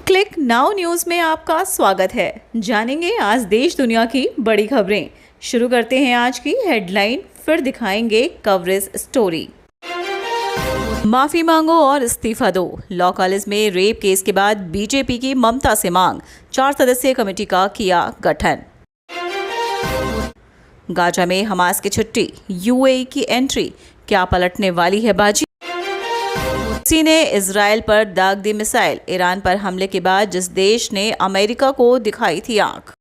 Click now news में आपका स्वागत है। जानेंगे आज देश दुनिया की बड़ी खबरें। शुरू करते हैं आज की हेडलाइन, फिर दिखाएंगे कवरेज स्टोरी। माफी मांगो और इस्तीफा दो। लॉ कॉलेज में रेप केस के बाद बीजेपी की ममता से मांग, 4 सदस्यीय कमेटी का किया गठन। गाजा में हमास की छुट्टी, यूएई की एंट्री, क्या पलटने वाली है बाजी। रूसी ने इजराइल पर दाग दी मिसाइल। ईरान पर हमले के बाद जिस देश ने अमेरिका को दिखाई थी आंख।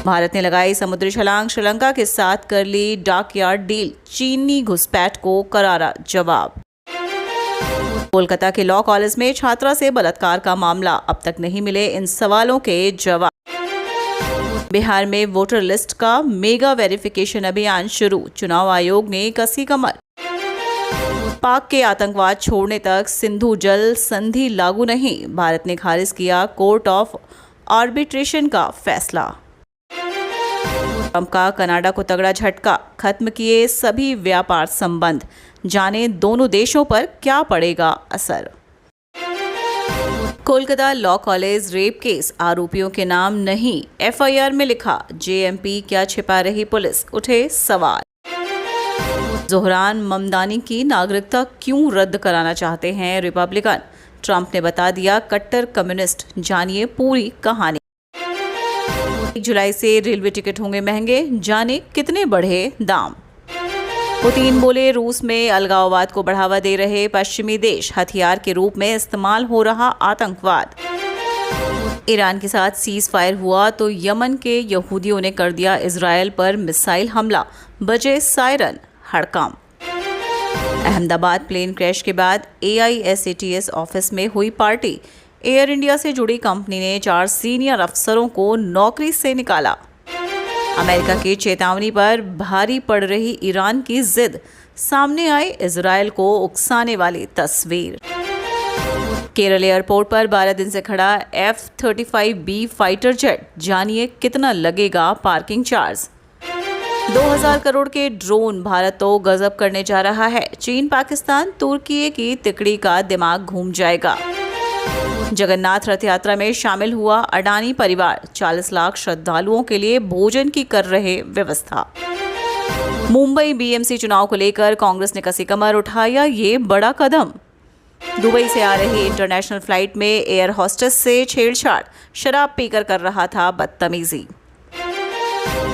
भारत ने लगाई समुद्री छलांग, श्रीलंका के साथ कर ली डॉकयार्ड डील, चीनी घुसपैठ को करारा जवाब। कोलकाता के लॉ कॉलेज में छात्रा से बलात्कार का मामला, अब तक नहीं मिले इन सवालों के जवाब। बिहार में वोटर लिस्ट का मेगा वेरिफिकेशन अभियान शुरू, चुनाव आयोग ने कसी कमर। पाक के आतंकवाद छोड़ने तक सिंधु जल संधि लागू नहीं, भारत ने खारिज किया कोर्ट ऑफ आर्बिट्रेशन का फैसला। ट्रंप का कनाडा को तगड़ा झटका, खत्म किए सभी व्यापार संबंध, जाने दोनों देशों पर क्या पड़ेगा असर। Kolkata law college rape case, आरोपियों के नाम नहीं, एफआईआर में लिखा। जेएमपी क्या छिपा रही पुलिस, उठे सवाल। जोहरान ममदानी की नागरिकता क्यों रद्द कराना चाहते हैं रिपब्लिकन, ट्रंप ने बता दिया कट्टर कम्युनिस्ट, जानिए पूरी कहानी। 1 जुलाई से रेलवे टिकट होंगे महंगे, जाने कितने बढ़े दाम। पुतिन बोले रूस में अलगाववाद को बढ़ावा दे रहे पश्चिमी देश, हथियार के रूप में इस्तेमाल हो रहा आतंकवाद। ईरान के साथ सीज फायर हुआ तो यमन के यहूदियों ने कर दिया इजराइल पर मिसाइल हमला, बजे सायरन, हड़कंप। अहमदाबाद प्लेन क्रैश के बाद AISATS ऑफिस में हुई पार्टी, एयर इंडिया से जुड़ी कंपनी ने 4 सीनियर अफसरों को नौकरी से निकाला। अमेरिका की चेतावनी पर भारी पड़ रही ईरान की जिद, सामने आई इजराइल को उकसाने वाली तस्वीर। केरल एयरपोर्ट पर 12 दिन से खड़ा F-35B फाइटर जेट, जानिए कितना लगेगा पार्किंग चार्ज। 2000 करोड़ के ड्रोन, भारत तो गजब करने जा रहा है। चीन, पाकिस्तान, तुर्की की तिकड़ी का दिमाग घूम जाएगा। जगन्नाथ रथ यात्रा में शामिल हुआ अडानी परिवार, 40 लाख श्रद्धालुओं के लिए भोजन की कर रहे व्यवस्था। मुंबई BMC चुनाव को लेकर कांग्रेस ने कसी कमर, उठाया ये बड़ा कदम। दुबई से आ रही इंटरनेशनल फ्लाइट में एयर होस्टेस से छेड़छाड़, शराब पीकर कर रहा था बदतमीजी।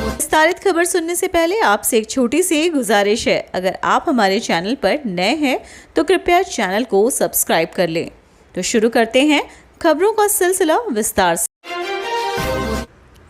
विस्तारित खबर सुनने से पहले आपसे एक छोटी सी गुजारिश है, अगर आप हमारे चैनल पर नए हैं तो कृपया चैनल को सब्सक्राइब कर लें। तो शुरू करते हैं खबरों का सिलसिला विस्तार से।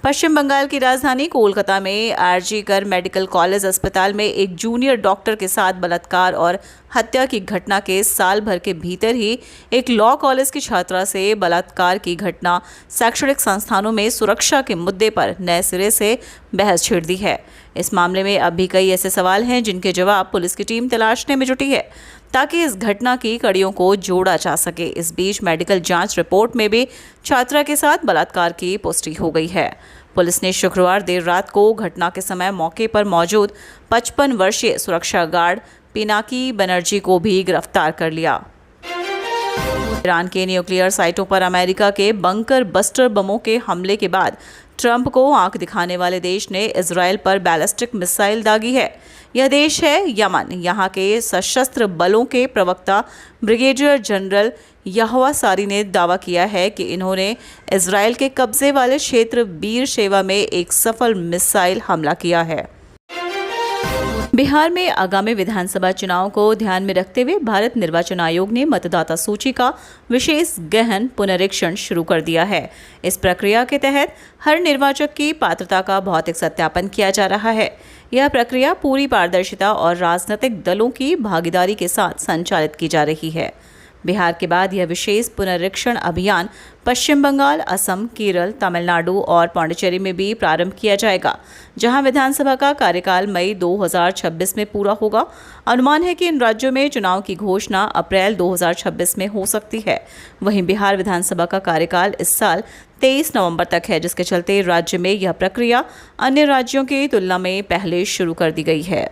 पश्चिम बंगाल की राजधानी कोलकाता में RG कर मेडिकल कॉलेज अस्पताल में एक जूनियर डॉक्टर के साथ बलात्कार और हत्या की घटना के साल भर के भीतर ही एक लॉ कॉलेज की छात्रा से बलात्कार की घटना शैक्षणिक संस्थानों में सुरक्षा के मुद्दे पर नए सिरे से बहस छिड़ दी है। इस मामले में अब भी कई ऐसे सवाल हैं जिनके जवाब पुलिस की टीम तलाशने में जुटी है ताकि इस घटना की कड़ियों को जोड़ा जा सके। इस बीच मेडिकल जांच रिपोर्ट में भी छात्रा के साथ बलात्कार की पुष्टि हो गई है। पुलिस ने शुक्रवार देर रात को घटना के समय मौके पर मौजूद 55 वर्षीय सुरक्षा गार्ड पिनाकी बनर्जी को भी गिरफ्तार कर लिया। ईरान के न्यूक्लियर साइटों पर अमेरिका के बंकर बस्टर बमों के हमले के बाद ट्रंप को आंख दिखाने वाले देश ने इजराइल पर बैलिस्टिक मिसाइल दागी है। यह देश है यमन। यहाँ के सशस्त्र बलों के प्रवक्ता ब्रिगेडियर जनरल यहवा सारी ने दावा किया है कि इन्होंने इजराइल के कब्जे वाले क्षेत्र बीर शेवा में एक सफल मिसाइल हमला किया है। बिहार में आगामी विधानसभा चुनाव को ध्यान में रखते हुए भारत निर्वाचन आयोग ने मतदाता सूची का विशेष गहन पुनरीक्षण शुरू कर दिया है। इस प्रक्रिया के तहत हर निर्वाचक की पात्रता का भौतिक सत्यापन किया जा रहा है। यह प्रक्रिया पूरी पारदर्शिता और राजनीतिक दलों की भागीदारी के साथ संचालित की जा रही है। बिहार के बाद यह विशेष पुनरीक्षण अभियान पश्चिम बंगाल, असम, केरल, तमिलनाडु और पांडिचेरी में भी प्रारंभ किया जाएगा, जहां विधानसभा का कार्यकाल मई 2026 में पूरा होगा। अनुमान है कि इन राज्यों में चुनाव की घोषणा अप्रैल 2026 में हो सकती है। वहीं बिहार विधानसभा का कार्यकाल इस साल 23 नवंबर तक है, जिसके चलते राज्य में यह प्रक्रिया अन्य राज्यों की तुलना में पहले शुरू कर दी गई है।